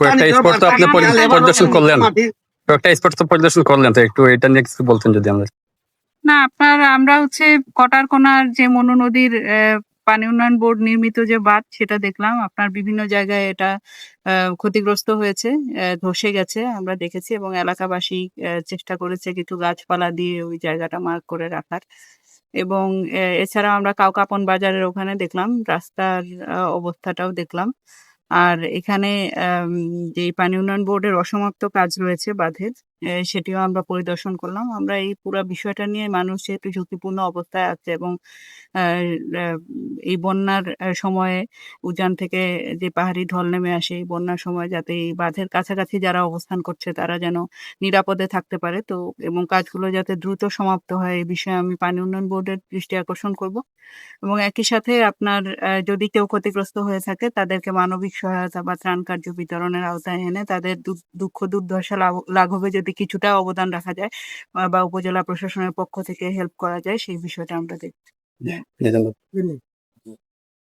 কয়েকটা স্পট তো আপনি পরিদর্শন করলেন, কয়েকটা স্পট তো পরিদর্শন করলেন, তো একটু এটা নিয়ে কিছু বলতেন যদি আমরা। না আমরা হচ্ছে কটারকোনার যে মনু নদীর পানি উন্নয়ন বোর্ড নির্মিত যে বাঁধ সেটা দেখলাম। আপনার বিভিন্ন জায়গায় এটা ক্ষতিগ্রস্ত হয়েছে, ধসে গেছে আমরা দেখেছি এবং এলাকাবাসী চেষ্টা করেছে কিছু গাছপালা দিয়ে ওই জায়গাটা মার্ক করে রাখার। এবং এছাড়াও আমরা কাউকাপন বাজারের ওখানে দেখলাম রাস্তার অবস্থাটাও দেখলাম। আর এখানে যে পানি উন্নয়ন বোর্ডের অসমাপ্ত কাজ রয়েছে বাঁধের, সেটিও আমরা পরিদর্শন করলাম। আমরা এই পুরা বিষয়টা নিয়ে মানুষ যেহেতু ঝুঁকিপূর্ণ অবস্থায় আছে এবং এই বন্যার সময়ে উজান থেকে যে পাহাড়ি ঢল নেমে আসে এই বন্যার সময় যাতে এই বাঁধের কাছাকাছি যারা অবস্থান করছে তারা যেন নিরাপদে থাকতে পারে, তো এবং কাজগুলো যাতে দ্রুত সমাপ্ত হয় এই বিষয়ে আমি পানি উন্নয়ন বোর্ডের দৃষ্টি আকর্ষণ করব। এবং একই সাথে আপনার যদি কেউ ক্ষতিগ্রস্ত হয়ে থাকে তাদেরকে মানবিক সহায়তা বা ত্রাণ কার্য বিতরণের আওতায় এনে তাদের দুঃখ দুর্দশা লাঘবে যদি কিছুটা অবদান রাখা যায় বা উপজেলা প্রশাসনের পক্ষ থেকে হেল্প করা যায় সেই বিষয়টা আমরা দেখছি।